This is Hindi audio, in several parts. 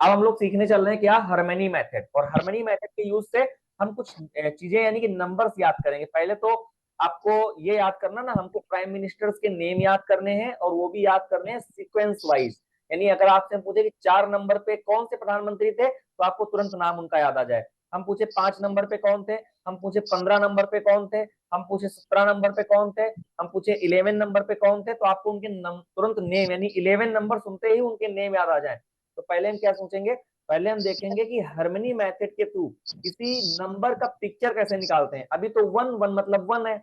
अब हम लोग सीखने चल रहे हैं क्या, हार्मनी मेथड। और हार्मनी मेथड के यूज से हम कुछ चीजें यानी कि नंबर्स याद करेंगे। पहले तो आपको ये याद करना ना, हमको प्राइम मिनिस्टर्स के नेम याद करने हैं, और वो भी याद करने हैं सीक्वेंस वाइज। यानी अगर आपसे पूछे कि 4 नंबर पे कौन से प्रधानमंत्री थे, तो आपको तुरंत नाम उनका याद आ जाए। हम पूछे 5 नंबर पे कौन थे, हम पूछे 15 नंबर पे कौन थे, हम पूछे 17 नंबर पे कौन थे, हम पूछे 11 नंबर पे कौन थे, तो आपको उनके तुरंत नेम, यानी 11 नंबर सुनते ही उनके नेम याद आ जाए। तो पहले हम क्या सोचेंगे, पहले हम देखेंगे कि हार्मनी मेथड के थ्रू किसी नंबर का पिक्चर कैसे निकालते हैं। अभी तो वन वन मतलब वन है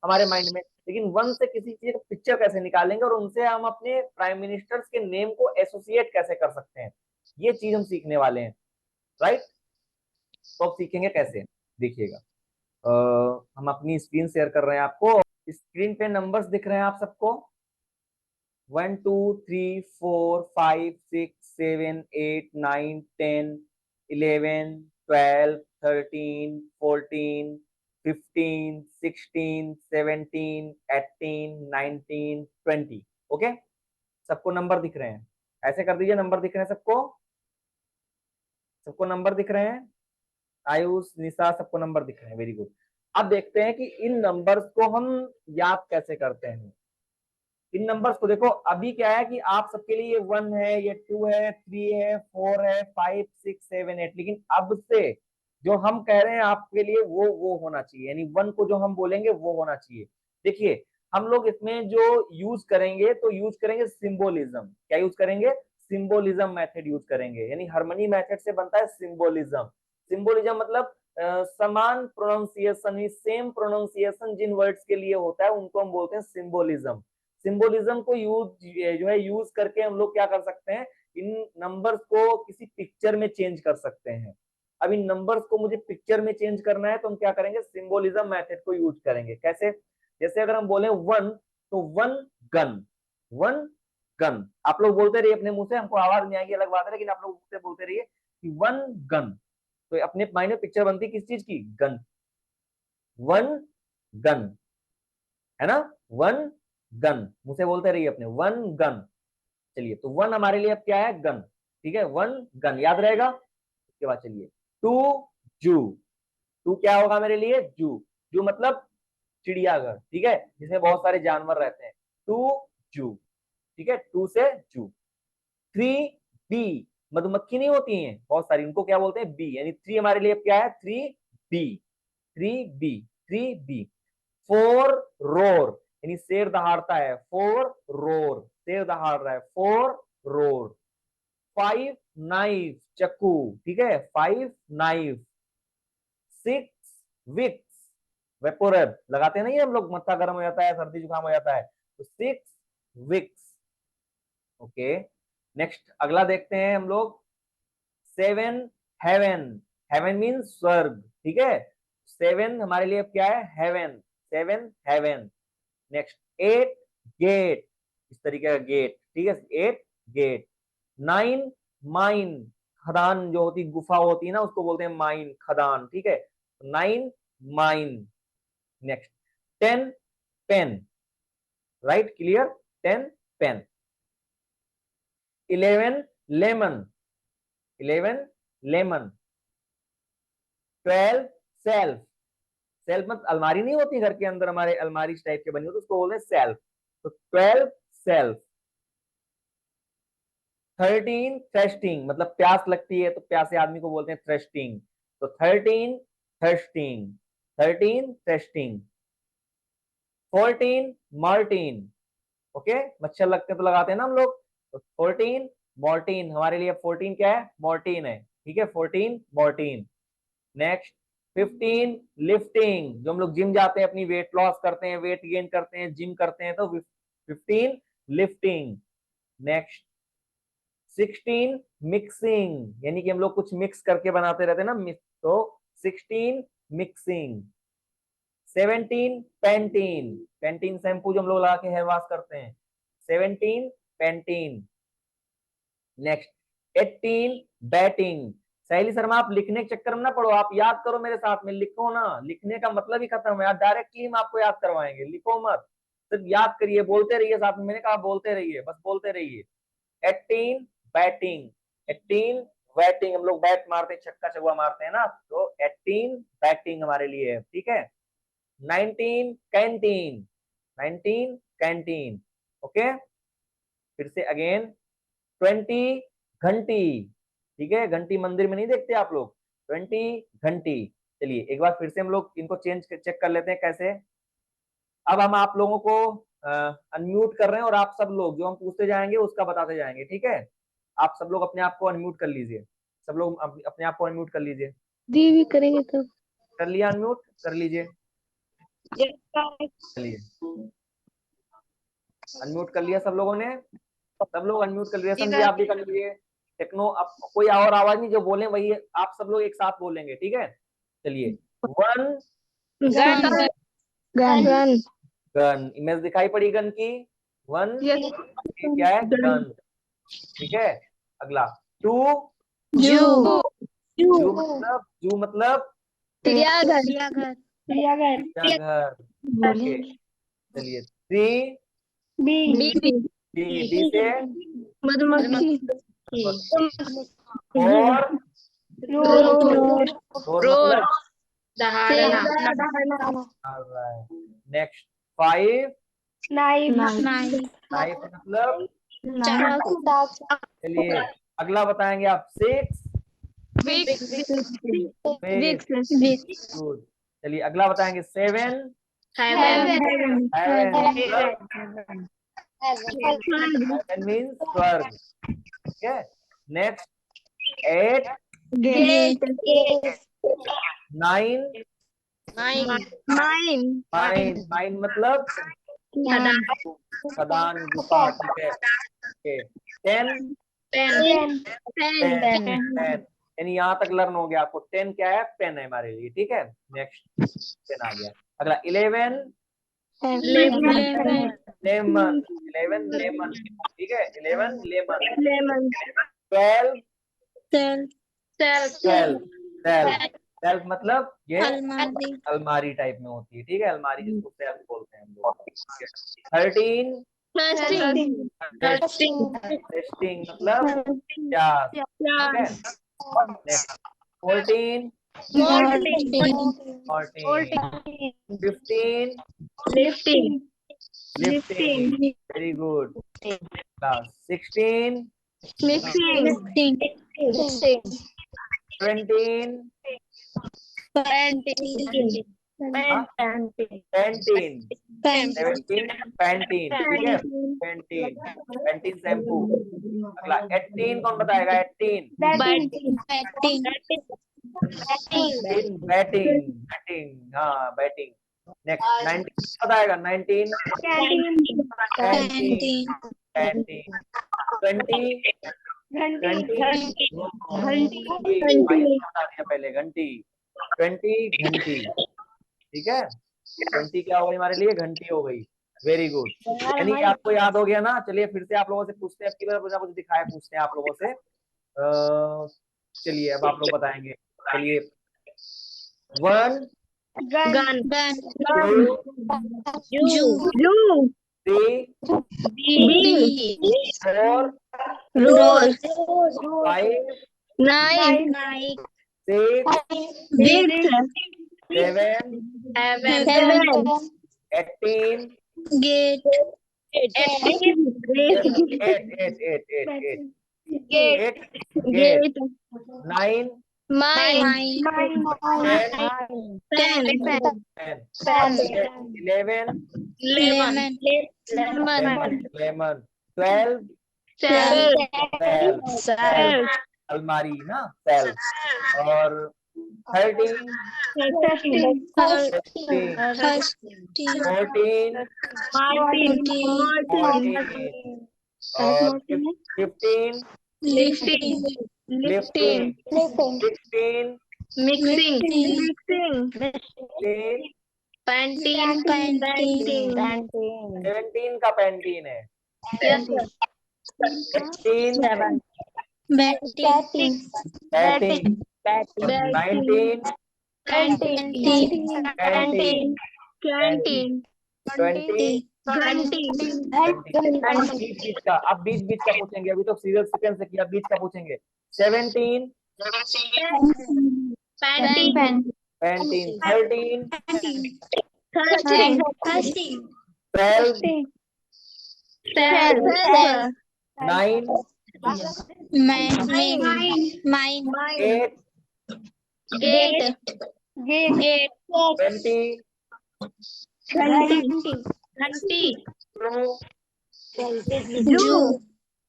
हमारे माइंड में, लेकिन वन से किसी चीज का पिक्चर कैसे निकालेंगे और उनसे हम अपने प्राइम मिनिस्टर्स के नेम को एसोसिएट कैसे कर सकते हैं, ये चीज हम सीखने वाले हैं। राइट, तो अब सीखेंगे कैसे, देखिएगा। हम अपनी स्क्रीन शेयर कर रहे हैं आपको। स्क्रीन पे नंबर्स दिख रहे हैं आप सबको, 1 2 3 4 5 6 7 8 9 10 11 12 13 14 15 16 17 18 19 20। ओके, सबको नंबर दिख रहे हैं? ऐसे कर दीजिए, नंबर दिख रहे हैं सबको? सबको नंबर दिख रहे हैं? आयुष, निशा, सबको नंबर दिख रहे हैं, वेरी गुड। अब देखते हैं कि इन नंबर्स को हम याद कैसे करते हैं। इन नंबर्स को देखो, अभी क्या है कि आप सबके लिए ये 1 है, ये 2 है, 3 है, 4 है, 5 6 7 8, लेकिन अब से जो हम कह रहे हैं आपके लिए वो होना चाहिए, यानी 1 को जो हम बोलेंगे वो होना चाहिए। देखिए, हम लोग इसमें जो यूज करेंगे, तो यूज करेंगे सिंबोलिज्म। क्या यूज करेंगे? सिंबोलिज्म मेथड यूज करेंगे। यानी हार्मनी मेथड से बनता है सिंबोलिज्म। सिंबोलिज्म मतलब समान प्रोनाउंसिएशन ही, सेम प्रोनाउंसिएशन जिन वर्ड्स के लिए होता है उनको हम बोलते हैं सिंबोलिज्म। सिंबोलिज्म को यूज करके हम लोग क्या कर सकते हैं, इन नंबर्स को किसी पिक्चर में चेंज कर सकते हैं। अब इन नंबर्स को मुझे पिक्चर में चेंज करना है, तो हम क्या करेंगे, सिंबोलिज्म मेथड को यूज करेंगे। कैसे? जैसे अगर हम बोले 1, तो 1 गन, 1 गन। आप लोग बोलते रहिए अपने मुंह से, हमको आवाज नहीं आएगी अलग बात है, लेकिन आप लोग मुंह से बोलते रहिए कि 1 गन। तो अपने माइंड में पिक्चर बनती है किस चीज की? गन, 1 गन, है ना? 1 गन, मुझे बोलते रहिए अपने, 1 गन। चलिए, तो 1 हमारे लिए अब क्या है? गन। ठीक है, 1 गन याद रहेगा। उसके बाद चलिए, 2 जू। 2 क्या होगा मेरे लिए? जू। जू मतलब चिड़ियाघर, ठीक है, जिसमें बहुत सारे जानवर रहते हैं। 2 जू, ठीक है, 2 से जू। 3 बी, मधुमक्खी नहीं होती हैं बहुत सारी, उनको क्या बोलते हैं? बी। यानी 3 हमारे लिए क्या है? 3 बी, 3 बी, 3 बी। 4 रोर, यानी शेर दहाड़ता है, 4 रोर, शेर दहाड़ रहा है, 4 रोर। 5 नाइफ, चक्कू, ठीक है, 5 नाइफ। 6 विक्स, वेपोरब लगाते नहीं हम लोग, मत्था गर्म हो जाता है, सर्दी जुकाम हो जाता है, तो 6 विक्स। ओके, नेक्स्ट अगला देखते हैं हम लोग। 7 हेवन, हेवन मीन्स स्वर्ग, ठीक है, 7 हमारे लिए क्या है? Haven, 7 haven. नेक्स्ट 8 गेट, इस तरीके का गेट, ठीक है, 8 गेट। 9 माइन, खदान जो होती, गुफा होती है ना, उसको बोलते हैं माइन, खदान, ठीक है, 9 mine. Next 10 pen, right, clear, 10 pen. 11 lemon, 11 lemon. 12 shelf, shelf मतलब अलमारी नहीं होती घर के अंदर हमारे, अलमारी टाइप के बनी होती, उसको बोलते हैं सेल्फ, तो 12 सेल्फ। 13 थ्रस्टिंग, मतलब प्यास लगती है तो प्यासे आदमी को बोलते हैं थ्रस्टिंग, तो 13 थ्रस्टिंग, 13 थ्रस्टिंग। 14 मार्टिन, ओके, मच्छर लगते हैं तो लगाते हैं ना हम लोग, तो 14 मॉर्टिन, हमारे लिए 14 क्या है? मॉर्टिन है, ठीक है, 14 मॉर्टिन। नेक्स्ट 15 लिफ्टिंग, जो हम लोग जिम जाते हैं, अपनी वेट लॉस करते हैं, वेट गेन करते हैं, जिम करते हैं, तो 15 लिफ्टिंग। नेक्स्ट 16 मिक्सिंग, यानी कि हम लोग कुछ मिक्स करके बनाते रहते हैं ना, तो 16 मिक्सिंग। 17 पेंटीन, पेंटीन शैम्पू जो हम लोग लगा के हेयर वॉश करते हैं, 17 पेंटीन। Next 18 batting. सहेली शर्मा, आप लिखने के चक्कर में ना पड़ो, आप याद करो मेरे साथ में, लिखो ना, लिखने का मतलब ही खत्म है, डायरेक्टली हम आपको याद करवाएंगे, लिखो मत, सिर्फ याद करिए, बोलते रहिए साथ में, मैंने कहा बोलते रहिए, बस बोलते रहिए। 18 बैटिंग, 18 बैटिंग, हम लोग बैट मारते हैं, छक्का चौका मारते हैं ना, तो 18 बैटिंग हमारे लिए है, ठीक है। 19 कैंटीन, 19 कैंटीन, ओके। फिर से अगेन 20 घंटी, ठीक है, घंटी मंदिर में नहीं देखते आप लोग, 20 घंटी। चलिए एक बार फिर से हम लोग इनको चेक कर लेते हैं कैसे। अब हम आप लोगों को अनम्यूट कर रहे हैं और आप सब लोग जो हम पूछते जाएंगे उसका बताते जाएंगे, ठीक है। आप सब लोग अपने आप को अनम्यूट कर लीजिए, सब लोग अपने आप को अनम्यूट कर लीजिए। दी भी करेंगे तो कर लिया अनम्यूट, कर लीजिए, चलिए अनम्यूट कर लिया सब लोगों ने, सब लोग अनम्यूट कर लिया, संजय आप भी कर लीजिए। टेक्नो, अब कोई और आवाज नहीं, जो बोले वही आप सब लोग एक साथ बोलेंगे, ठीक है। चलिए, one gun gun gun, image दिखाई पड़ी गन की, वन क्या है, गन, ठीक है। अगला टू, जू जू मतलब चिड़ियाघर घर, ओके। चलिए थ्री, बी से मधुमक्खी फोर, फोर मतलब नेक्स्ट फाइव, नाइफ मतलब, चलिए अगला बताएंगे आप, सिक्स, गुड। चलिए अगला बताएंगे, सेवन, सेवन मीन्स स्वर्ग, ठीक है। नेक्स्ट एट, नाइन, नाइन मतलब खदान, गुफा, ठीक है, ओके। टेन, टेन यानी यहाँ तक लर्न हो गया आपको, 10 क्या है, पेन है हमारे लिए, ठीक है। नेक्स्ट 10 आ गया। अगला 11, लेमन, 11 लेमन, ठीक है, 11 लेमन। 12, सेल्फ मतलब ये अलमारी टाइप में होती है, ठीक है, अलमारी जिसको सेल्फ बोलते हैं हम लोग। 13, टेस्टिंग मतलब प्यास, ठीक है। Next 14, 15, lifting, very good. 16, 17, Pantene, 17 Pantene, ठीक है, पैंटीन, पैंटीन शैम्पू। अगला 18 कौन बताएगा, 18 बैटिंग, बैटिंग, हाँ बैटिंग। नेक्स्ट 19 बताएगा, 19 कैंटीन, कैंटीन। 20 बता दिया पहले, घंटी, 20 घंटी, ठीक है। 20 क्या हो गई हमारे लिए, घंटी हो गई, वेरी गुड। यानी कि आपको याद हो गया ना। चलिए फिर से आप लोगों से पूछते हैं, अब की बार मुझे दिखाया, पूछते हैं आप लोगों से। चलिए अब आप लोग बताएंगे, चलिए 1, 2, 3, 4, 5, 6, 7, 18, 8 गेट, 9, 10, 11, लेमन, 12, सेल्फ, अलमारी ना, सेल्फ। और 13, 14, 14, और 15, लिफ्टिंग, 16, 17 का पैंटीन है, 18 बैटिंग, 19 कैंटीन, 20 घंटी बीच बीच का, अब बीच बीच का पूछेंगे, अभी तो सीरियल सीक्वेंस से किया, बीच का पूछेंगे। 17 पैंटीन 13 थर्टीन 12 12 9 Mine 8 Gate 20 घंटी 2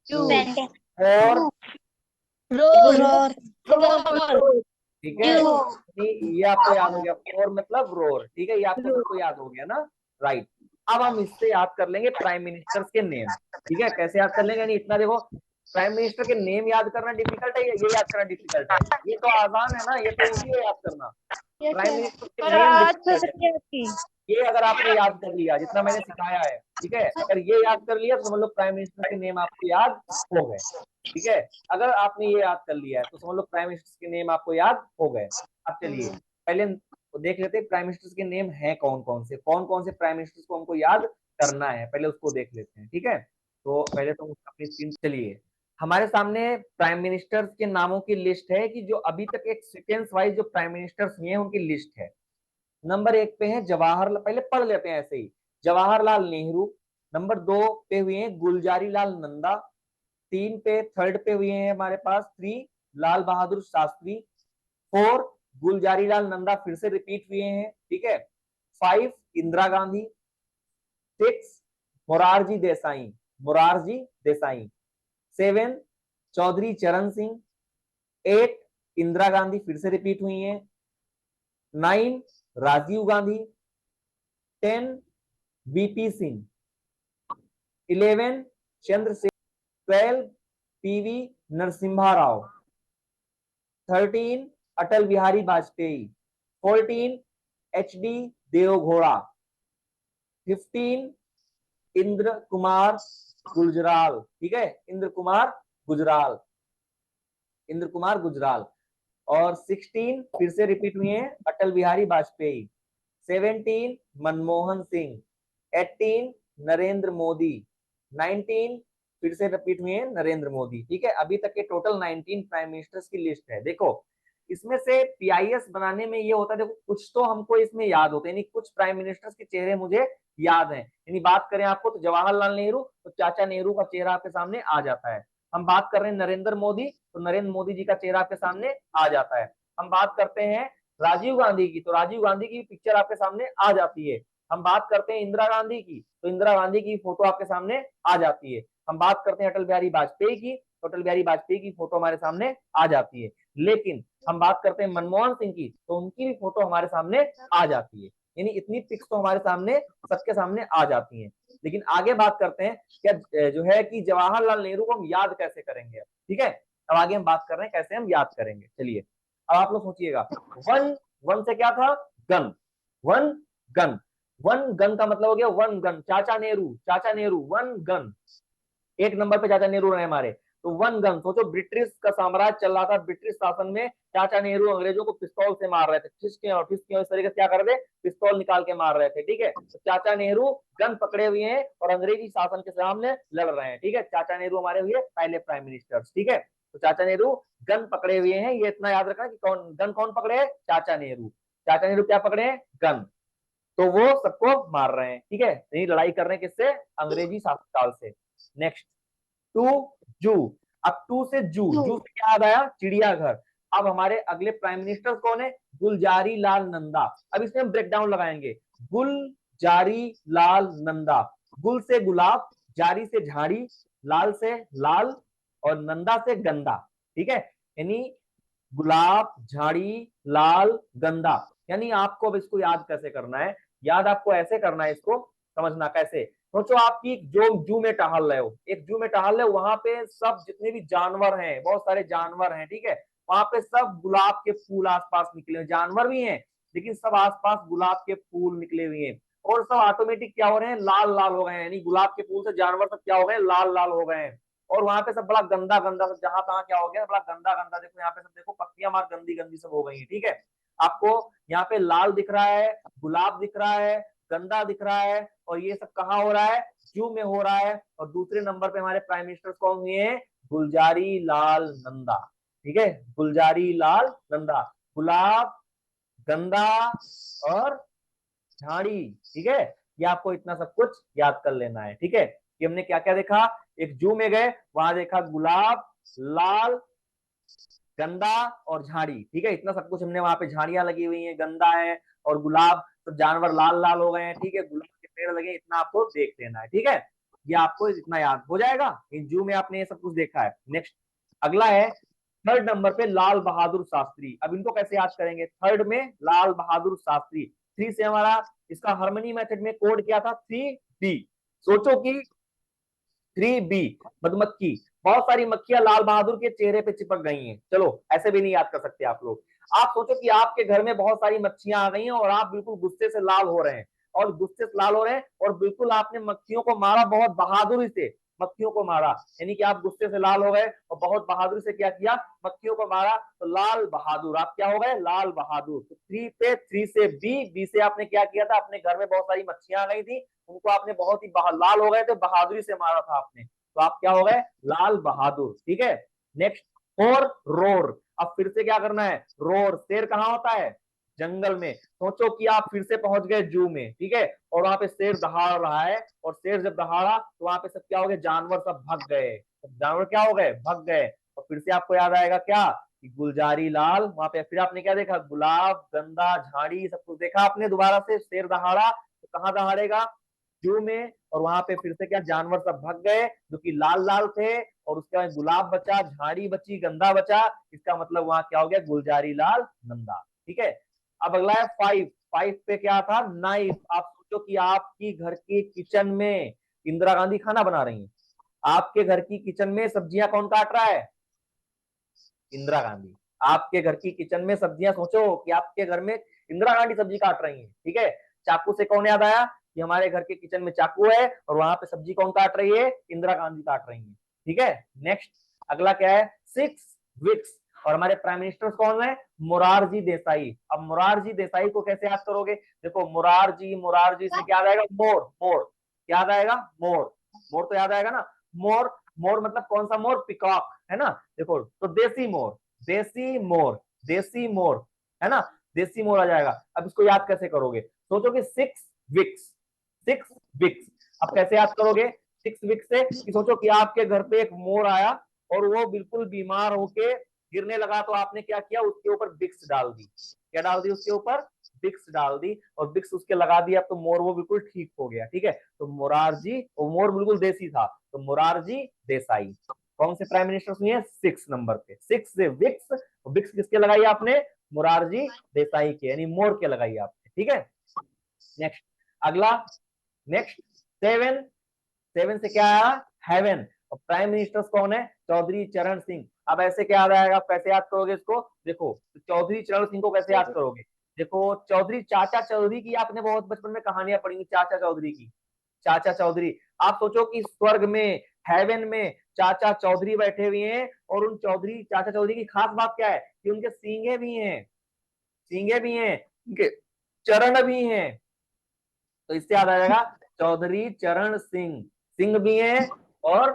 Zoo 4। Roar ठीक है, ये आपको याद हो गया, 4 मतलब रोर। ठीक है, ये आपको सबको याद हो गया ना, राइट। अब हम इससे याद कर लेंगे प्राइम मिनिस्टर्स के नेम। ठीक है, कैसे याद कर लेंगे, यानी इतना देखो, प्राइम मिनिस्टर के नेम याद करना डिफिकल्ट है या ये याद करना डिफिकल्ट है? ये तो आसान है ना, ये तो इजी है याद करना। प्राइम मिनिस्टर के नेम डिफिकल्ट है, ये अगर आपने याद कर लिया जितना मैंने सिखाया है, ठीक है, अगर ये याद कर लिया तो समझ लो प्राइम मिनिस्टर के नेम आपको याद हो गए। ठीक है, अगर आपने ये याद कर लिया है तो समझ लो प्राइम मिनिस्टर के नेम आपको याद हो गए। अब चलिए पहले तो देख लेते हैं प्राइम मिनिस्टर्स के नेम हैं कौन कौन से प्राइम मिनिस्टर्स को हमको याद करना है, पहले उसको देख लेते हैं। ठीक है, तो पहले तो अपनी स्क्रीन चलिए, हमारे सामने प्राइम मिनिस्टर्स के नामों की लिस्ट है कि जो अभी तक एक सीक्वेंस वाइज जो प्राइम मिनिस्टर्स हुए हैं उनकी लिस्ट है। नंबर 1 पे है जवाहरलाल, पहले पढ़ लेते हैं ऐसे ही, जवाहरलाल नेहरू। नंबर 2 पे हुए हैं गुलजारी लाल नंदा। 3 पे, थर्ड पे हुए हैं हमारे पास 3 लाल बहादुर शास्त्री। 4 गुलजारी लाल नंदा फिर से रिपीट हुए हैं। ठीक है, 5 इंदिरा गांधी। 6 मोरारजी देसाई। 7 चौधरी चरण सिंह। 8 इंदिरा गांधी फिर से रिपीट हुई हैं। 9 राजीव गांधी। 10 बीपी सिंह। 11 चंद्रशेखर। 12 पीवी नरसिम्हा राव। 13 अटल बिहारी वाजपेयी। 14 एचडी देवगौड़ा। 15 इंद्र कुमार गुजराल। ठीक है, इंद्र कुमार गुजराल। और 16 फिर से रिपीट हुए हैं अटल बिहारी वाजपेयी। 17 मनमोहन सिंह। 18 नरेंद्र मोदी। 19 फिर से रिपीट हुए हैं नरेंद्र मोदी। ठीक है, अभी तक के टोटल 19 प्राइम मिनिस्टर्स की लिस्ट है। देखो इसमें से पीआईएस बनाने में ये होता है, देखो कुछ तो हमको इसमें याद होते हैं, यानी कुछ प्राइम मिनिस्टर्स के चेहरे मुझे याद हैं। यानी बात करें आपको तो जवाहरलाल नेहरू, तो चाचा नेहरू का चेहरा आपके सामने आ जाता है। हम बात कर रहे हैं नरेंद्र मोदी, तो नरेंद्र मोदी जी का चेहरा आपके सामने आ जाता है। हम बात करते हैं राजीव गांधी की, तो राजीव गांधी की पिक्चर आपके सामने आ जाती है। हम बात करते हैं इंदिरा गांधी की, तो इंदिरा गांधी की फोटो आपके सामने आ जाती है। हम बात करते हैं अटल बिहारी वाजपेयी की, तो अटल बिहारी वाजपेयी की फोटो हमारे सामने आ जाती है। लेकिन हम बात करते हैं मनमोहन सिंह की, तो उनकी भी फोटो हमारे सामने आ जाती है। यानी इतनी पिक्स तो हमारे सामने सबके सामने आ जाती हैं। लेकिन आगे बात करते हैं क्या जो है कि जवाहरलाल नेहरू को हम याद कैसे करेंगे। ठीक है, अब आगे हम बात कर रहे हैं कैसे हम याद करेंगे। चलिए अब आप लोग सोचिएगा, वन वन से क्या था, gun. One gun, one gun का मतलब हो गया वन गन, चाचा नेहरू वन गन। एक नंबर पे चाचा नेहरू रहे हमारे, तो वन गन। सोचो ब्रिटिश का साम्राज्य चल रहा था, ब्रिटिश शासन में चाचा नेहरू अंग्रेजों को पिस्तौल से मार रहे थे, ठिसके और ठिसके इस तरीके से क्या कर रहे थे, पिस्तौल निकाल के मार रहे थे। ठीक है, तो चाचा नेहरू गन पकड़े हुए हैं और अंग्रेजी शासन के सामने लड़ रहे हैं। ठीक है, चाचा नेहरू हमारे हुए पहले प्राइम मिनिस्टर। ठीक है, तो चाचा नेहरू गन पकड़े हुए हैं, ये इतना याद रखना कि गन कौन पकड़े है, चाचा नेहरू। चाचा नेहरू क्या पकड़े हैं, गन, तो वो सबको मार रहे हैं। ठीक है, यही लड़ाई कर रहे हैं किससे, अंग्रेजी शासनकाल से। नेक्स्ट, टू जू। अब टू से जू से क्या याद आया, चिड़ियाघर। अब हमारे अगले प्राइम मिनिस्टर कौन है, गुलजारी लाल नंदा। अब इसमें हम ब्रेक डाउन लगाएंगे, गुलजारी लाल नंदा। गुल से गुलाब, जारी से झाड़ी, लाल से लाल और नंदा से गंदा। ठीक है, यानी गुलाब, झाड़ी, लाल, गंदा। यानी आपको अब इसको याद कैसे करना है, याद आपको ऐसे करना है, इसको समझना कैसे। सोचो आपकी जो जू में टहल रहे हो, एक जू में टहल रहे हो, वहां पे सब जितने भी जानवर हैं, बहुत सारे जानवर हैं। ठीक है, वहां पे सब गुलाब के फूल आसपास निकले हुए, जानवर भी हैं लेकिन सब आसपास गुलाब के फूल निकले हुए हैं, और सब ऑटोमेटिक क्या हो रहे हैं, लाल लाल हो गए हैं। यानी गुलाब के फूल से जानवर सब क्या हो गए, लाल लाल हो गए हैं। और वहां पे सब बड़ा गंदा गंदा सब, जहां तहां क्या हो गया, बड़ा गंदा गंदा। देखो यहाँ पे सब, देखो पत्तियां मार गंदी गंदी सब हो गई है। ठीक है, आपको यहाँ पे लाल दिख रहा है, गुलाब दिख रहा है, गंदा दिख रहा है, और ये सब कहाँ हो रहा है, जू में हो रहा है। और दूसरे नंबर पे हमारे प्राइम मिनिस्टर कौन हुए हैं, गुलजारी लाल नंदा। ठीक है, गुलजारी लाल नंदा। गुलाब, गंदा और झाड़ी। ठीक है, ये आपको इतना सब कुछ याद कर लेना है। ठीक है, कि हमने क्या क्या देखा, एक जू में गए, वहां देखा गुलाब, लाल, गंदा और झाड़ी। ठीक है, इतना सब कुछ हमने, वहां पे झाड़ियां लगी हुई हैं, गंदा है और गुलाब, तो जानवर लाल लाल हो गए हैं। ठीक है, गुलाब के पेड़ लगे, इतना आपको देख लेना है। ठीक है, ये आपको इतना याद हो जाएगा, इन जू में आपने ये सब कुछ देखा है। नेक्स्ट अगला है थर्ड नंबर पे लाल बहादुर शास्त्री। अब इनको कैसे याद करेंगे, थर्ड में लाल बहादुर शास्त्री। थ्री से हमारा इसका हार्मनी मेथड में कोड क्या था, 3B। सोचो कि 3B, मधुमक्खी, बहुत सारी मक्खियां लाल बहादुर के चेहरे पे चिपक गई हैं। चलो ऐसे भी नहीं याद कर सकते आप लोग। आप सोचो कि आपके घर में बहुत सारी मच्छियां आ गई हैं और आप बिल्कुल गुस्से से लाल हो रहे हैं, और गुस्से से लाल हो रहे हैं, और बिल्कुल आपने मक्खियों को मारा बहुत बहादुरी से, मक्खियों को मारा, यानी कि आप गुस्से से लाल हो गए और बहुत बहादुरी से क्या किया, मक्खियों को मारा, तो लाल बहादुर, आप क्या हो गए, लाल बहादुर। तो 3 पे 3 से बी से आपने क्या किया था, अपने घर में बहुत सारी मच्छियां आ गई थी, उनको आपने बहुत ही लाल हो गए थे, बहादुरी से मारा था आपने, तो आप क्या हो गए, लाल बहादुर। ठीक है, नेक्स्ट फोर, रोर। अब फिर से क्या करना है, रोर, शेर कहाँ होता है, जंगल में। सोचो कि आप फिर से पहुंच गए जू में, ठीक है, और वहां पे शेर दहाड़ रहा है, और शेर जब दहाड़ा तो वहां पे सब क्या हो गए, जानवर सब भग गए, जानवर क्या हो गए, भग गए। और फिर से आपको याद आएगा क्या, कि गुलजारी लाल, वहां पे फिर आपने क्या देखा, गुलाब, गंदा, झाड़ी, सब कुछ देखा आपने, दोबारा से शेर दहाड़ा, तो कहाँ दहाड़ेगा, जू में। और वहां पे फिर से क्या, जानवर सब भग गए जो कि लाल लाल थे, और उसके बाद गुलाब बचा, झाड़ी बची, गंदा बचा, इसका मतलब वहां क्या हो गया, गुलजारी लाल नंदा। ठीक है, अब अगला है 5। 5 पे क्या था, नाइफ। आप सोचो कि आपकी घर के किचन में इंदिरा गांधी खाना बना रही हैं, आपके घर की किचन में सब्जियां कौन काट रहा है, इंदिरा गांधी। आपके घर की किचन में सब्जियां, सोचो कि आपके घर में इंदिरा गांधी सब्जी काट रही हैं। ठीक है, चाकू से कौन याद आया, कि हमारे घर के किचन में चाकू है और वहां पे सब्जी कौन काट रही है, इंदिरा गांधी काट रही है। ठीक है, नेक्स्ट अगला क्या है, 6 विक्स। और हमारे प्राइम मिनिस्टर कौन है, मोरारजी देसाई। अब मोरारजी देसाई को कैसे याद करोगे, देखो मोरारजी, मोरारजी से क्या याद आएगा, मोर, मोर याद आएगा, मोर, मोर तो याद आएगा ना, मोर, मोर मतलब कौन सा मोर, पिकॉक, है ना। देखो तो देसी मोर, देसी मोर, देसी मोर, है ना, देसी मोर आ जाएगा। अब इसको याद कैसे करोगे, सोचो कि 6 विक्स, 6 विक्स। अब कैसे याद करोगे 6 विक्स से, कि सोचो कि आपके घर पे एक मोर आया और वो बिल्कुल बीमार होके गिरने लगा, तो आपने क्या किया, उसके ऊपर विक्स डाल दी, क्या डाल दी उसके ऊपर, विक्स डाल दी, और विक्स उसके लगा दिया, तो मोर वो बिल्कुल ठीक हो गया। ठीक है, तो मोरारजी, वो मोर बिल्कुल देसी था, तो मोरारजी देसाई। कौन से प्राइम मिनिस्टर सुनिए, 6 नंबर पे, 6 से विक्स, विक्स किसके लगाई आपने, मोरारजी देसाई के, यानी मोर के लगाई आपने। ठीक है, नेक्स्ट अगला, नेक्स्ट 7। 7 से क्या आया, हेवन। और प्राइम मिनिस्टर कौन है, चौधरी चरण सिंह। अब ऐसे क्या याद आएगा, कैसे याद करोगे इसको, देखो तो चौधरी चरण सिंह को कैसे याद करोगे, देखो चौधरी, चाचा चौधरी की आपने बहुत बचपन में कहानियां पढ़ी, चाचा चौधरी की, चाचा चौधरी। आप सोचो कि स्वर्ग में, हेवन में चाचा चौधरी बैठे हुए हैं, और उन चौधरी, चाचा चौधरी की खास बात क्या है, कि उनके सींगे भी हैं, सींगे भी हैं, उनके चरण भी हैं, तो इससे याद आ जाएगा चौधरी चरण सिंह, सिंह भी हैं और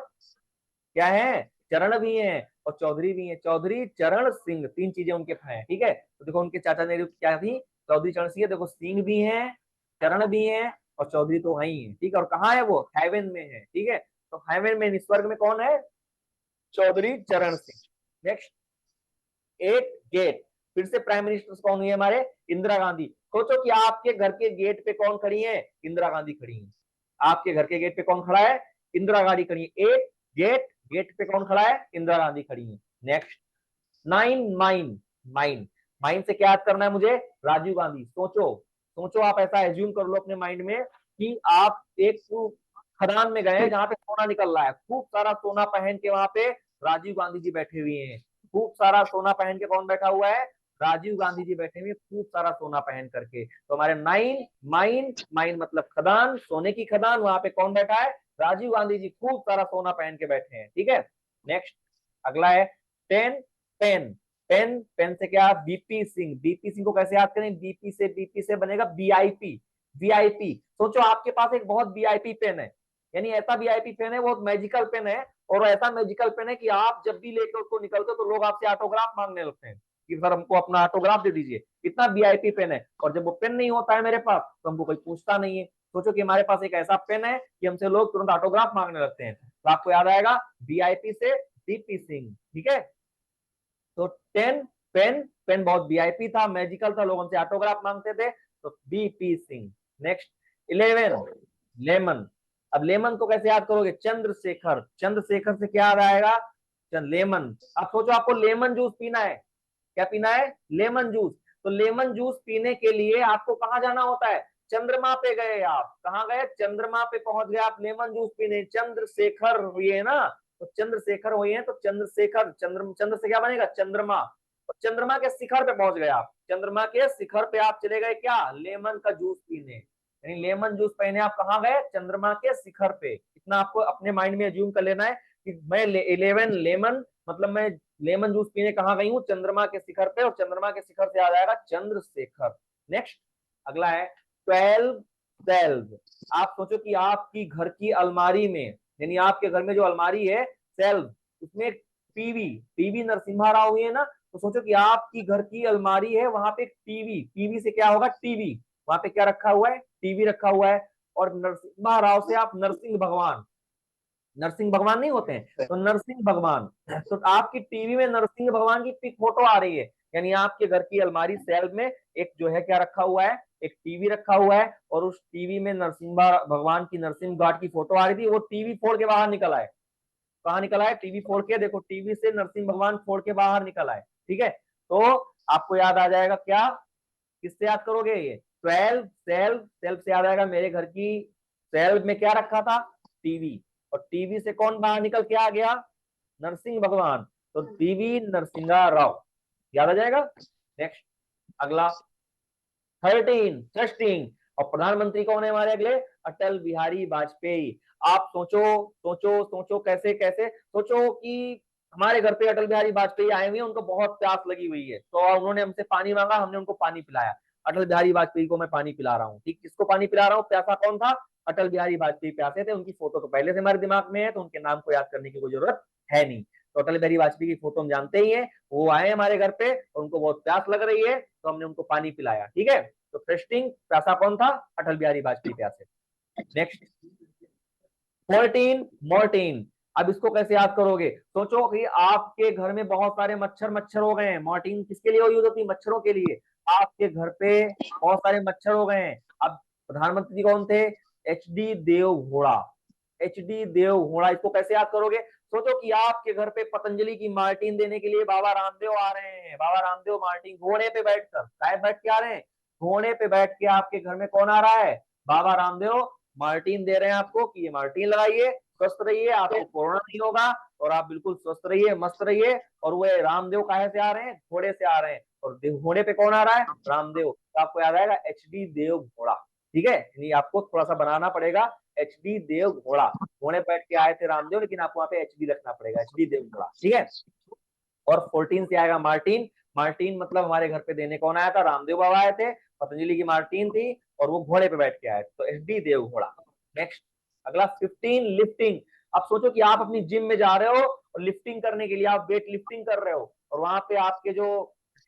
क्या है, चरण भी हैं और चौधरी भी हैं, चौधरी चरण सिंह, 3 चीजें उनके हैं। ठीक है, तो देखो उनके चाचा ने क्या थी, चौधरी चरण सिंह, देखो सिंह भी हैं, चरण भी हैं और चौधरी तो है ही है। ठीक है, और कहाँ है वो, हेवन में है। ठीक है, तो हेवन में, स्वर्ग में कौन है, चौधरी चरण सिंह। Next 8 gate. फिर से प्राइम मिनिस्टर कौन हुई है हमारे, इंदिरा गांधी। सोचो कि आपके घर के गेट पे कौन खड़ी है, इंदिरा गांधी खड़ी है, आपके घर के गेट पे कौन खड़ा है, इंदिरा गांधी खड़ी है। 8 गेट, गेट पे कौन खड़ा है, इंदिरा गांधी खड़ी है। Next 9 mine. माइन, माइन से क्या याद करना है मुझे, राजीव गांधी। सोचो, सोचो आप ऐसा एज्यूम कर लो अपने माइंड में कि आप एक खदान में गए हैं जहां पे सोना निकल रहा है, खूब सारा सोना पहन के, वहां पे राजीव गांधी जी बैठे हुए हैं, खूब सारा सोना पहन के, कौन बैठा हुआ है, राजीव गांधी जी बैठे हुए, खूब सारा सोना पहन करके। तो हमारे 9 माइन, माइन मतलब खदान, सोने की खदान, वहां पे कौन बैठा है, राजीव गांधी जी खूब सारा सोना पहन के बैठे हैं। ठीक है, नेक्स्ट अगला है 10 पेन। पेन, पेन से क्या, बीपी सिंह। बीपी सिंह को कैसे याद करें, बीपी से, बीपी से बनेगा बीआईपी, वीआईपी, सोचो आपके पास एक बहुत वीआईपी पेन है, यानी ऐसा वीआईपी पेन है, बहुत मैजिकल पेन है, और ऐसा मैजिकल पेन है कि आप जब भी लेकर उसको निकलते हो तो लोग आपसे ऑटोग्राफ मांगने लगते हैं कि सर हमको अपना ऑटोग्राफ दे दीजिए, इतना वीआईपी पेन है। और जब वो पेन नहीं होता है मेरे पास तो हमको कोई पूछता नहीं है। सोचो कि हमारे पास एक ऐसा पेन है कि हमसे लोग तुरंत ऑटोग्राफ मांगने लगते हैं। तो आपको याद आएगा वीआईपी से डीपी सिंह, ठीक है। तो 10 पेन, पेन बहुत वीआईपी था, मैजिकल था, लोग हमसे ऑटोग्राफ मांगते थे, तो बीपी सिंह। Next 11 lemon. अब लेमन को कैसे याद करोगे? चंद्रशेखर, चंद्रशेखर से क्या याद आएगा? लेमन। अब सोचो आपको लेमन जूस पीना है, क्या पीना है? Lemon juice. तो लेमन जूस पीने के लिए आपको कहाँ जाना होता है? चंद्रमा पे गए आप, कहाँ गए? चंद्रमा पे पहुंच गए आप लेमन जूस पीने, चंद्रशेखर हुए है ना, तो चंद्रशेखर हुए हैं, तो चंद्रशेखर, चंद्र से क्या बनेगा? चंद्रमा। और चंद्रमा के शिखर पे पहुंच गए आप, चंद्रमा के शिखर पे आप चले गए क्या? लेमन का जूस पीने, यानी लेमन जूस पीने आप कहाँ गए? चंद्रमा के शिखर पे। इतना आपको अपने माइंड में एज्यूम कर लेना है कि मैं 11 लेमन, मतलब मैं लेमन जूस पीने कहाँ गई हूँ? चंद्रमा के शिखर पे, और चंद्रमा के शिखर से आ जाएगा चंद्रशेखर। नेक्स्ट अगला है 12 सेल्व। आप सोचो कि आपकी घर की अलमारी में, यानी आपके घर में जो अलमारी है सेल्व, उसमें टीवी, टीवी नरसिम्हा राव हुई है ना, तो सोचो कि आपकी घर की अलमारी है, वहां पे टीवी, टीवी से क्या होगा? टीवी, वहां पे क्या रखा हुआ है? टीवी रखा हुआ है। और नरसिम्हा राव से आप नरसिंह भगवान, नरसिंह भगवान नहीं होते हैं, तो नरसिंह भगवान, तो आपकी टीवी में नरसिंह भगवान की पिक फोटो आ रही है, यानी आपके घर की अलमारी सेल्फ में एक जो है क्या रखा हुआ है? एक टीवी रखा हुआ है, और उस टीवी में नरसिंह भगवान की, नरसिंह गॉड की फोटो आ रही थी, वो टीवी फोड़ के बाहर निकल आए। कहाँ निकल आए? टीवी फोड़ के, देखो टीवी से नरसिंह भगवान फोड़ के बाहर निकल आए, ठीक है। तो आपको याद आ जाएगा क्या? किससे याद करोगे ये? 12 सेल्फ, सेल्फ से याद आएगा मेरे घर की सेल्फ में क्या रखा था? टीवी। और टीवी से कौन बाहर निकल के आ गया? नरसिंह भगवान। तो टीवी नरसिंहा राव, याद आ जाएगा। नेक्स्ट अगला 13 थ्रस्टिंग। और प्रधानमंत्री कौन है हमारे अगले? अटल बिहारी वाजपेयी। आप सोचो, सोचो सोचो, कैसे कैसे सोचो कि हमारे घर पे अटल बिहारी वाजपेयी आए हुए हैं, उनको बहुत प्यास लगी हुई है, तो उन्होंने हमसे पानी मांगा, हमने उनको पानी पिलाया। अटल बिहारी वाजपेयी को मैं पानी पिला रहा हूँ, ठीक। किसको पानी पिला रहा हूँ? प्यासा कौन था? अटल बिहारी वाजपेयी प्यासे थे, उनकी फोटो तो पहले से हमारे दिमाग में है, तो उनके नाम को याद करने की कोई जरूरत है नहीं। तो अटल बिहारी वाजपेयी की फोटो हम जानते ही है, वो आए हमारे घर पे और उनको बहुत प्यास लग रही है, तो हमने उनको पानी पिलाया, ठीक है। तो थ्रस्टिंग प्यासा कौन था? अटल बिहारी वाजपेयी प्यासे। Next 14 Morton. अब इसको कैसे याद करोगे? सोचो कि आपके घर में बहुत सारे मच्छर मच्छर हो गए हैं, मॉर्टिन किसके लिए यूज होती है? मच्छरों के लिए। आपके घर पे बहुत सारे मच्छर हो गए हैं। अब प्रधानमंत्री कौन थे? एच डी देव घोड़ा, एच डी देव घोड़ा। इसको कैसे याद करोगे? सोचो कि आपके घर पे पतंजलि की मार्टिन देने के लिए बाबा रामदेव आ रहे हैं, बाबा रामदेव मार्टिन घोड़े पे बैठकर, शायद बैठ के आ रहे हैं, घोड़े पे बैठ के आपके घर में कौन आ रहा है? बाबा रामदेव मार्टिन दे रहे हैं आपको कि ये मार्टिन लगाइए, स्वस्थ रहिए, आपको कोरोना नहीं होगा, और आप बिल्कुल स्वस्थ रहिए, मस्त रहिए। और वो रामदेव कहाँ से आ रहे हैं? घोड़े से आ रहे हैं, और घोड़े पे कौन आ रहा है? रामदेव। तो आपको याद आएगा एच डी देव घोड़ा, ठीक है। यानी आपको थोड़ा सा बनाना पड़ेगा, एच डी देव घोड़ा, घोड़े बैठ के आए थे रामदेव, लेकिन आपको वहां पे एच डी रखना पड़ेगा, एच डी देव घोड़ा, ठीक है। और 14 से आएगा मार्टिन। मार्टिन मतलब हमारे घर पे देने कौन आया था? रामदेव बाबा आए थे, पतंजलि की मार्टिन थी, और वो घोड़े पे बैठ के आए, तो एच डी देव घोड़ा। नेक्स्ट अगला 15 लिफ्टिंग। अब सोचो कि आप अपनी जिम में जा रहे हो और लिफ्टिंग करने के लिए आप वेट लिफ्टिंग कर रहे हो, और वहां पे आपके जो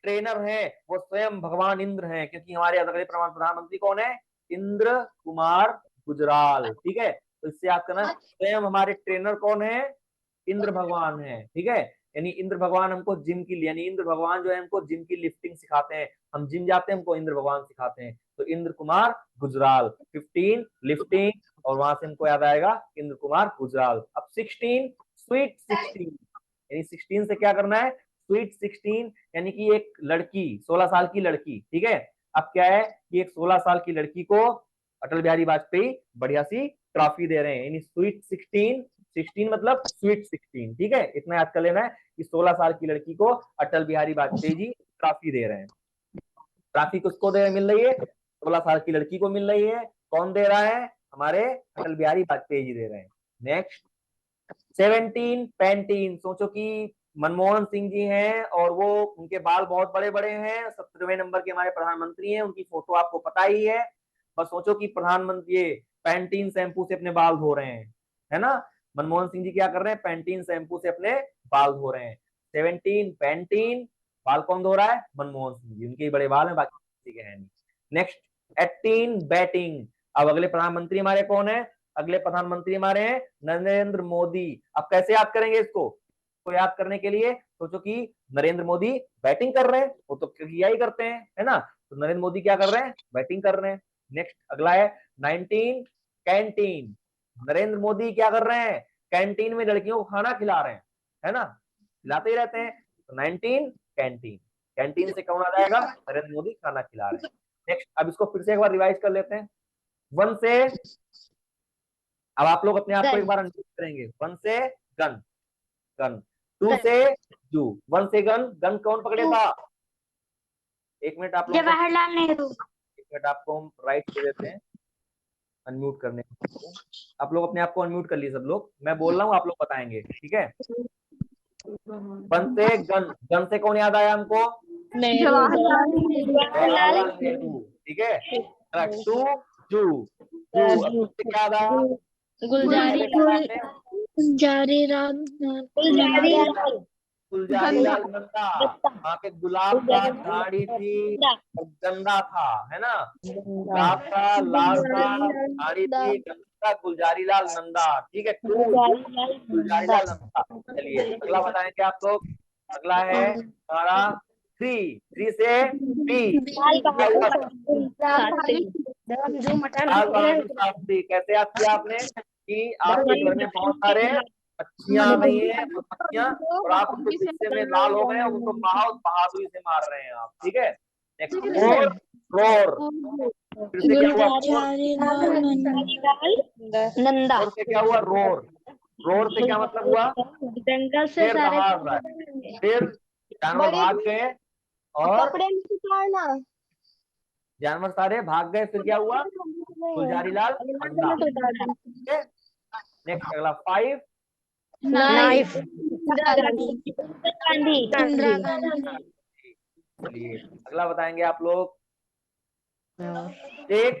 ट्रेनर हैं वो स्वयं भगवान इंद्र हैं, क्योंकि हमारे अगले प्रधानमंत्री कौन है? इंद्र कुमार गुजराल, ठीक है। तो इससे याद करना, स्वयं हमारे ट्रेनर कौन है? इंद्र भगवान है, ठीक है। यानी इंद्र भगवान हमको जिम की, यानी इंद्र भगवान जो है हमको जिम की लिफ्टिंग सिखाते हैं, हम जिम जाते हैं हमको इंद्र भगवान सिखाते हैं। तो इंद्र कुमार गुजराल, 15 लिफ्टिंग, और वहां से हमको याद आएगा इंद्र कुमार गुजराल। अब 16 स्वीट 16, यानी 16 से क्या करना है? स्वीट 16, यानी कि एक लड़की, 16 साल की लड़की, ठीक है। अब क्या है कि एक 16 साल की लड़की को अटल बिहारी वाजपेयी बढ़िया सी ट्रॉफी दे रहे हैं, यानी स्वीट 16, 16 मतलब स्वीट 16, ठीक है। इतना याद कर लेना है कि 16 साल की लड़की को अटल बिहारी वाजपेयी जी ट्रॉफी दे रहे हैं। ट्रॉफी किसको दे मिल रही है? 16 साल की लड़की को मिल रही है। कौन दे रहा है? हमारे अटल बिहारी वाजपेयी जी दे रहे हैं। Next 17 pentene. सोचो कि मनमोहन सिंह जी हैं, और वो, उनके बाल बहुत बड़े बड़े हैं, 17वें नंबर के हमारे प्रधानमंत्री हैं, उनकी फोटो आपको पता ही है। बस सोचो कि प्रधानमंत्री ये पैंटीन शैम्पू से अपने बाल धो रहे हैं, है ना। मनमोहन सिंह जी क्या कर रहे हैं, पैंटीन शैम्पू से अपने बाल धो रहे हैं। 17 पैंटीन, बाल कौन धो रहा है, मनमोहन सिंह जी, उनके बड़े बाल हैं, बाकी किसी के हैं नहीं। Next 18 batting. अब अगले प्रधानमंत्री हमारे कौन है, अगले प्रधानमंत्री हमारे हैं नरेंद्र मोदी। अब कैसे याद करेंगे इसको, तो याद करने के लिए सोचो कि नरेंद्र मोदी बैटिंग कर रहे हैं, वो तो किया ही करते हैं, है ना। तो नरेंद्र मोदी क्या कर रहे हैं, बैटिंग कर रहे हैं। नेक्स्ट अगला है 19 कैंटीन। नरेंद्र मोदी क्या कर रहे हैं, कैंटीन में लड़कियों को खाना खिला रहे हैं, है ना, खिलाते ही रहते हैं। तो 19 कैंटीन, कैंटीन से कौन आ जाएगा, नरेंद्र मोदी खाना खिला रहे हैं। नेक्स्ट अब इसको फिर से एक बार रिवाइज कर लेते हैं। 1 से, अब आप लोग अपने आप को एक बार अनम्यूट करेंगे। 1 से गन, गन। 2 से जू, 1 से गन, गन कौन पकड़े था, एक मिनट आप लोग, जवाहरलाल नेहरू। एक मिनट आपको हम राइट दे देते हैं अनम्यूट करने को। आप लोग अपने आप को अनम्यूट कर लिए सब लोग, मैं बोल रहा हूँ आप लोग बताएंगे, ठीक है। 1 से गन, गन से कौन याद आया हमको, जवाहरलाल नेहरू, ठीक है। 2 जू, जू, अब से क्या याद आया, गुलजारीलाल नंदा। वहाँ पे गुलाब का झाड़ी थी और गंदा था, है ना, गुलाब का, लाल था, झाड़ी थी, गंदा, गुलजारीलाल नंदा, ठीक है। गुलजारीलाल नंदा। चलिए अगला बताएंगे आप लोग। अगला है हमारा 3, 3 से बी। लाल बहादुर शास्त्री। कैसे याद किया आपने कि आपके घर में बहुत सारे पक्षियां आ गई हैं और पक्षियां, और आप उनको गुस्से में लाल हो गए, उनको बहुत बहादुरी से मार रहे हैं आप, ठीक है। नेक्स्ट रोर, रोर, फिर से क्या हुआ, नंदा। रोर से क्या हुआ, रोर, रोर से क्या मतलब हुआ, जंगल से शेर सारे दहाड़ रहा है, फिर जानवर भाग गए और कपड़े में सुखाना। जानवर सारे भाग गए, फिर क्या हुआ, गुलजारीलाल नंदा, ठीक है। नेक्स्ट अगला 5, नाइफ। इंदिरा गांधी। इंदिरा गांधी। चलिए अगला बताएंगे आप लोग। 6,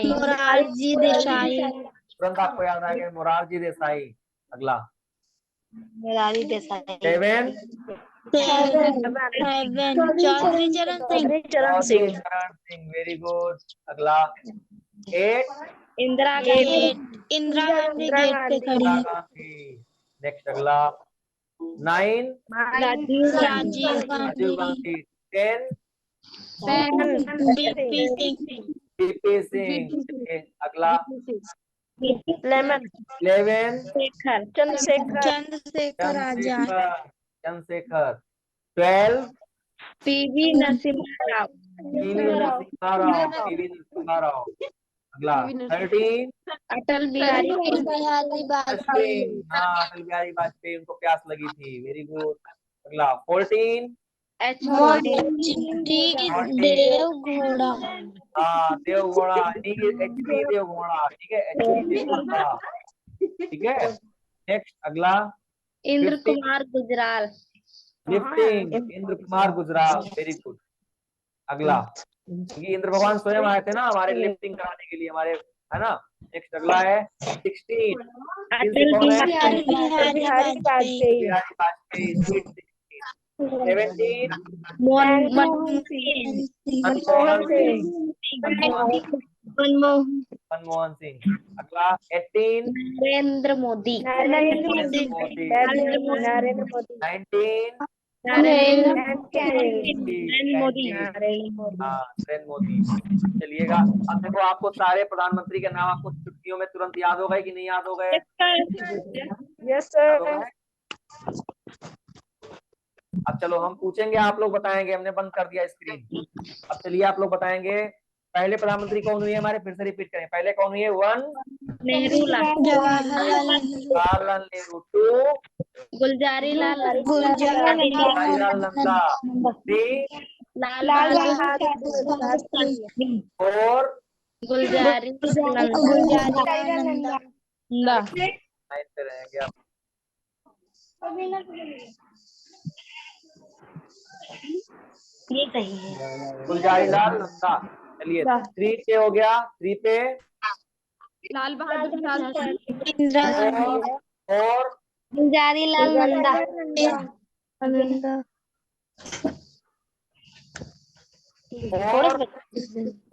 मोरारजी देसाई। तुरंत आपको याद आएगा मोरारजी देसाई। अगला मोरारजी देसाई। 7, चौधरी चरण सिंह। चौधरी चरण सिंह, वेरी गुड। अगला 8, इंदिरा गांधी। इंदिरा गांधी गेट पे खड़ी इंदिरा है। गांधी। नेक्स्ट अगला 9, राजीव राजीव गांधी। गांधी। 10, बीपी सिंह। बीपी सिंह। चलिए अगला लेमन। 11, चंद्रशेखर चंद्रशेखर, आजाद। चंद्रशेखर। 12, पीवी नरसिम्हा राव। पीवी नरसिम्हा राव, पीवी नरसिम्हा राव। अगला 13, अटल बिहारी वाजपेयी। हाँ अटल बिहारी वाजपेयी, उनको प्यास लगी थी, वेरी गुड। अगला 14, देव घोड़ा। हाँ देव घोड़ा, एचपी देव घोड़ा, ठीक है, एचपी देव घोड़ा, ठीक है। नेक्स्ट अगला Indra 15, Kumar Gujral. Lifting, Indra Kumar Gujral, very good. अगला, क्योंकि इंद्र भगवान स्वयं आए थे ना हमारे लिफ्टिंग कराने के लिए हमारे, है ना। नेक्स्ट अगला है 16, अटल बिहारी वाजपेयी। बिहारी वाजपेयी, स्वीट 16। 17, मनमोहन सिंह। मनमोहन सिंह, मनमोहन। मनमोहन सिंह। अगला 18, नरेंद्र मोदी। नरेंद्र मोदी। 19, मोदी। हाँ नरेंद्र मोदी। चलिएगा, अब देखो आपको सारे प्रधानमंत्री के नाम आपको चुटकियों में तुरंत याद हो गए कि नहीं याद हो गए, यस याद हो सर। गए। अब चलो हम पूछेंगे, आप लोग बताएंगे, हमने बंद कर दिया स्क्रीन। अब चलिए आप लोग बताएंगे पहले प्रधानमंत्री कौन हुए हमारे, फिर से रिपीट करें। पहले कौन हुए, 1 जवाहरलाल नेहरू, 2 गुलजारीलाल नंदा, 3 लाल बहादुर शास्त्री। 4 गुलजारीलाल नंदा। लाइन पे रहेंगे आप। ये सही है। गुलजारीलाल नंदा। चलिए 3 पे हो गया, 3 पे लाल बहादुर शास्त्री, इंदिरा गांधी, और गुलजारीलाल नंदा, और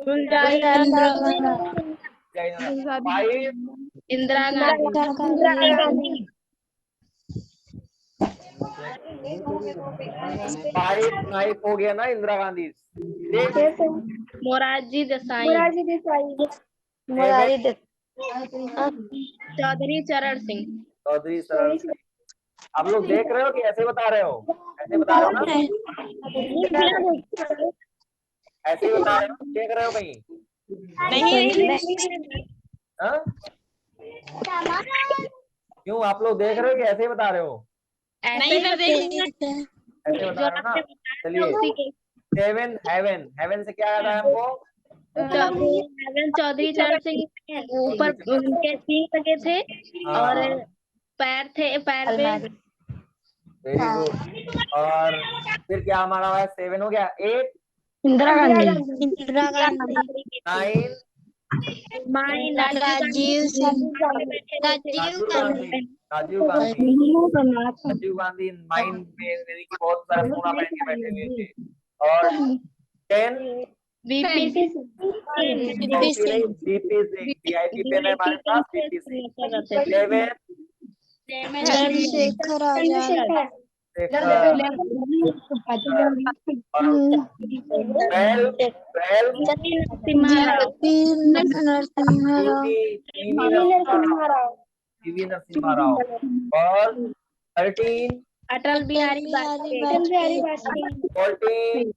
Gulzarilal Nanda, five Indira Gandhi, five knife हो गया ना इंदिरा गांधी। मोरारजी देसाई, सेवन चौधरी चरण सिंह, चौधरी चरण सिंह। आप लोग देख रहे हो कि ऐसे बता रहे हो? ऐसे बता रहे हो ना? ऐसे ही बता रहे हो, देख रहे हो कहीं? नहीं हाँ? क्यों आप लोग देख रहे हो कि ऐसे ही बता रहे हो? नहीं सर देख ऐसे बता रहे हो ना? चलिए 7 हेवन, हेवन से क्या याद आया हमको? चौधरी चरण सिंह ऊपर उनके सींग लगे थे और हाँ पैर पे वेरी गुड। और फिर क्या हमारा हुआ? 7 हो गया। 8 इंदिरा गांधी, 9 राजीव राजीव गांधी, राजीव गांधी, राजीव गांधी माइंड में यानी कि बहुत सारा सोना पहन के बैठे हुए थे। और 10 वीपी डीपी सिंह, वीआईपी पेन है हमारे पास, डीपी सिंह। 11 चंद्रशेखर आजाद, 12 पीवी नरसिम्हा राव। और 13 अटल बिहारी वाजपेयी, 14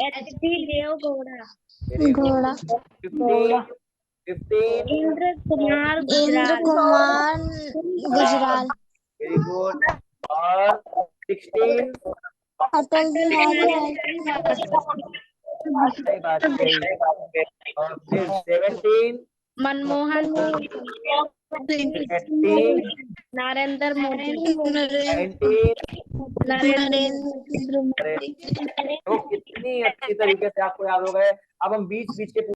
एचडी देवगौड़ा, 15 इंद्र कुमार गुजराल, वेरी गुड। और 16 अटल बिहारी सही बात कही। और फिर 17 मनमोहन सिंह, 18 नरेंद्र मोदी, 19 नरेंद्र मोदी। तो कितनी अच्छी तरीके से आपको याद हो गए। अब हम बीच बीच के